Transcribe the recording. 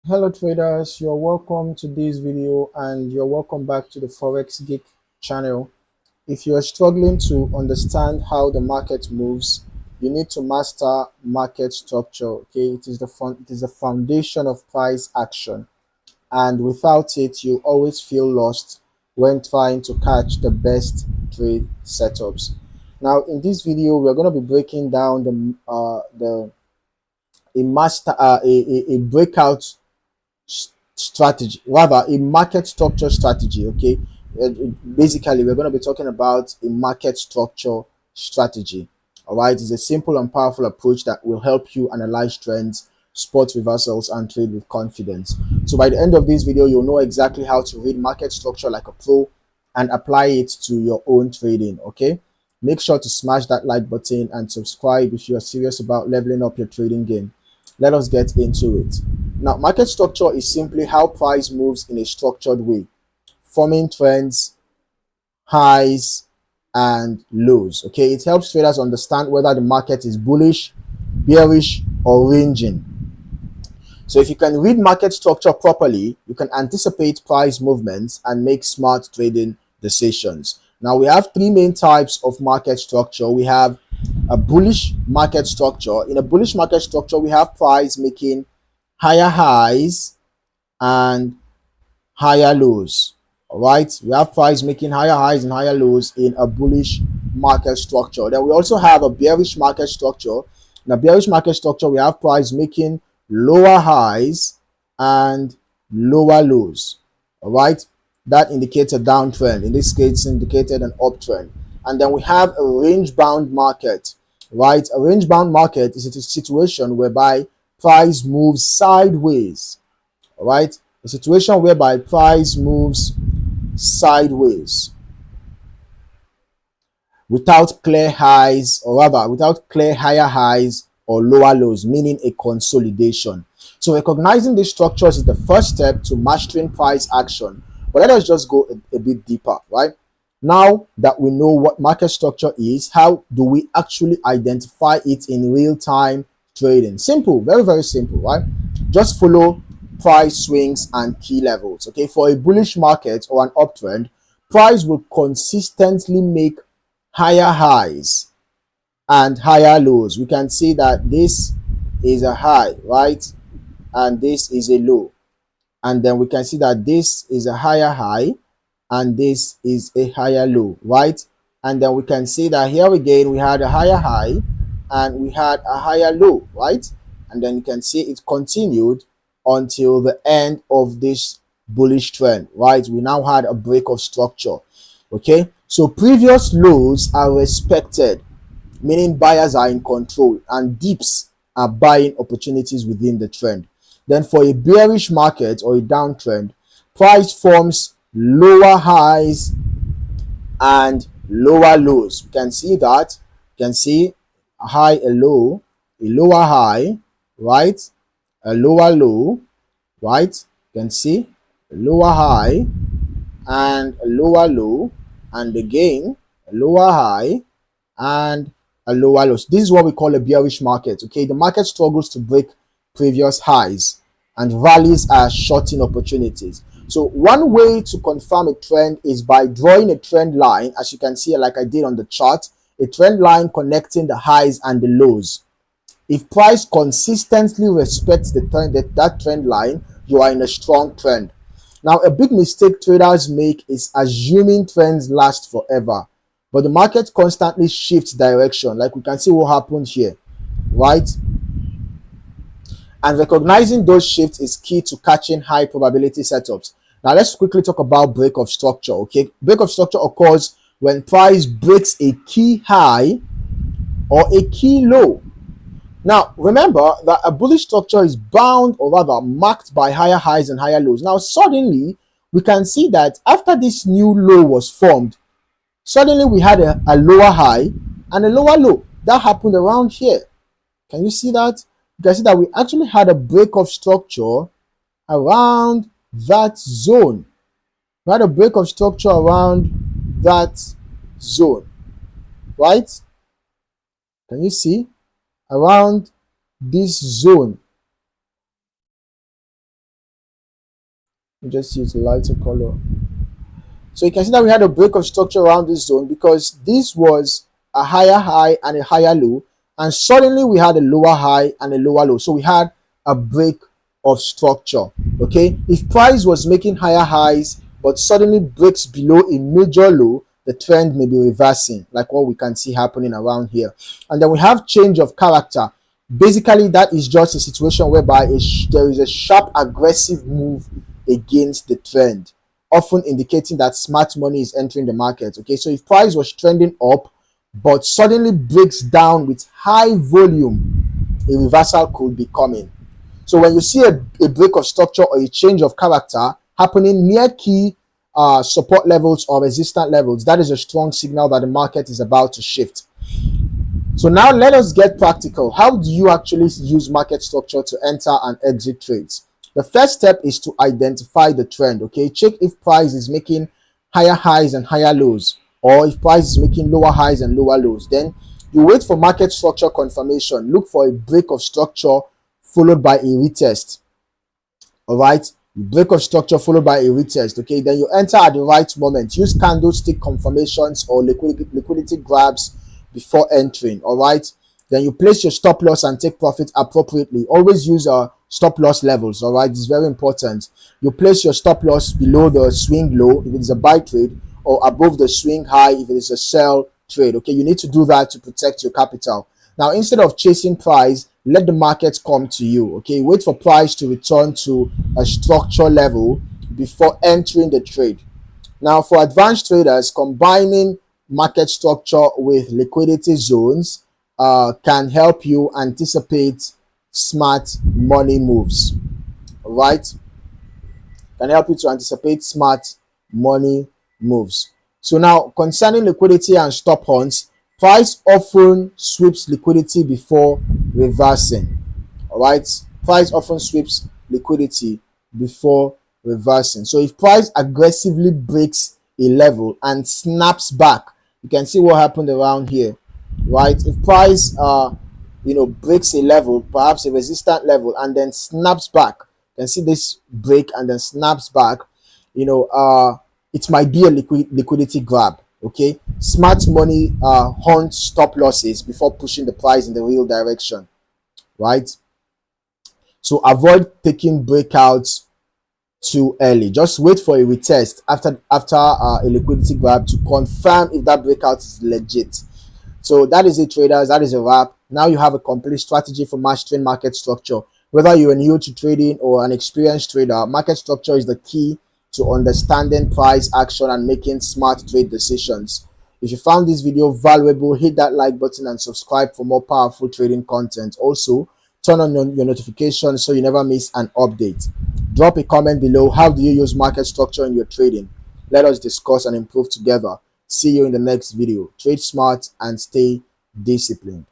Hello traders, you're welcome to this video and you're welcome back to the Forex Geek channel. If you are struggling to understand how the market moves, you need to master market structure. Okay, it is the foundation of price action, and without it, you always feel lost when trying to catch the best trade setups. Now, in this video, we're going to be breaking down the a master a breakout strategy, rather a market structure strategy. Okay, basically we're going to be talking about a market structure strategy. All right, it's a simple and powerful approach that will help you analyze trends, spot reversals, and trade with confidence. So by the end of this video, you'll know exactly how to read market structure like a pro and apply it to your own trading. Okay, make sure to smash that like button and subscribe if you are serious about leveling up your trading game. Let us get into it. Now, market structure is simply how price moves in a structured way, forming trends, highs, and lows. Okay, it helps traders understand whether the market is bullish, bearish, or ranging. So, if you can read market structure properly, you can anticipate price movements and make smart trading decisions. Now, we have three main types of market structure. We have a bullish market structure. In a bullish market structure, we have price making higher highs and higher lows. All right, we have price making higher highs and higher lows in a bullish market structure. Then we also have a bearish market structure. In a bearish market structure, we have price making lower highs and lower lows. All right, that indicates a downtrend. In this case, indicated an uptrend. And then we have a range bound market. Right, a range bound market is a situation whereby price moves sideways. All right, a situation whereby price moves sideways without clear highs, or rather without clear higher highs or lower lows, meaning a consolidation. So recognizing these structures is the first step to mastering price action. But let us just go a bit deeper. Right, now that we know what market structure is, how do we actually identify it in real time trading? Simple, very, very simple. Right, just follow price swings and key levels. Okay, for a bullish market or an uptrend, price will consistently make higher highs and higher lows. We can see that this is a high, right, and this is a low. And then we can see that this is a higher high and this is a higher low, right? And then we can see that here again we had a higher high and we had a higher low, right? And then you can see it continued until the end of this bullish trend, right? We now had a break of structure. Okay, so previous lows are respected, meaning buyers are in control, and dips are buying opportunities within the trend. Then for a bearish market or a downtrend, price forms lower highs and lower lows. You can see that. You can see a high, a low, a lower high, right? A lower low, right? You can see a lower high and a lower low, and again a lower high and a lower low. So this is what we call a bearish market. Okay, the market struggles to break previous highs and valleys are shorting opportunities. So one way to confirm a trend is by drawing a trend line, as you can see, like I did on the chart, a trend line connecting the highs and the lows. If price consistently respects that trend line, you are in a strong trend. Now, a big mistake traders make is assuming trends last forever. But the market constantly shifts direction, like we can see what happened here, right? And recognizing those shifts is key to catching high probability setups. Now, let's quickly talk about break of structure. Okay, break of structure occurs when price breaks a key high or a key low. Now, remember that a bullish structure is bound, or rather marked by higher highs and higher lows. Now, suddenly, we can see that after this new low was formed, suddenly we had a lower high and a lower low. That happened around here. Can you see that? You can see that we actually had a break of structure around that zone. We had a break of structure around that zone, right? Can you see? Around this zone. Just use a lighter color. So you can see that we had a break of structure around this zone because this was a higher high and a higher low, and suddenly we had a lower high and a lower low. So we had a break of structure. Okay, if price was making higher highs but suddenly breaks below a major low, the trend may be reversing, like what we can see happening around here. And then we have change of character. Basically, that is just a situation whereby there is a sharp aggressive move against the trend, often indicating that smart money is entering the market. Okay, so if price was trending up but suddenly breaks down with high volume, a reversal could be coming. So when you see a break of structure or a change of character happening near key support levels or resistance levels, that is a strong signal that the market is about to shift. So now let us get practical. How do you actually use market structure to enter and exit trades? The first step is to identify the trend. Okay, check if price is making higher highs and higher lows, or if price is making lower highs and lower lows. Then you wait for market structure confirmation. Look for a break of structure followed by a retest. All right, break of structure followed by a retest. Okay, then you enter at the right moment. Use candlestick confirmations or liquidity grabs before entering. All right, then you place your stop loss and take profit appropriately. Always use stop loss levels. All right, it's very important. You place your stop loss below the swing low if it is a buy trade, or above the swing high if it is a sell trade. Okay, you need to do that to protect your capital. Now, instead of chasing price, let the market come to you. Okay, wait for price to return to a structure level before entering the trade. Now, for advanced traders, combining market structure with liquidity zones can help you anticipate smart money moves. All right, can help you to anticipate smart money moves. So now, concerning liquidity and stop hunts, price often sweeps liquidity before reversing. All right, price often sweeps liquidity before reversing. So if price aggressively breaks a level and snaps back, you can see what happened around here, right? If price breaks a level, perhaps a resistant level, and then snaps back, you can see this break and then snaps back, it might be a liquidity grab. Okay, smart money hunts stop losses before pushing the price in the real direction, right? So avoid taking breakouts too early. Just wait for a retest after a liquidity grab to confirm if that breakout is legit. So that is it, traders. That is a wrap. Now you have a complete strategy for mastering market structure. Whether you're new to trading or an experienced trader, market structure is the key to understanding price action and making smart trade decisions. If you found this video valuable, hit that like button and subscribe for more powerful trading content. Also, turn on your notifications so you never miss an update. Drop a comment below. How do you use market structure in your trading? Let us discuss and improve together. See you in the next video. Trade smart and stay disciplined.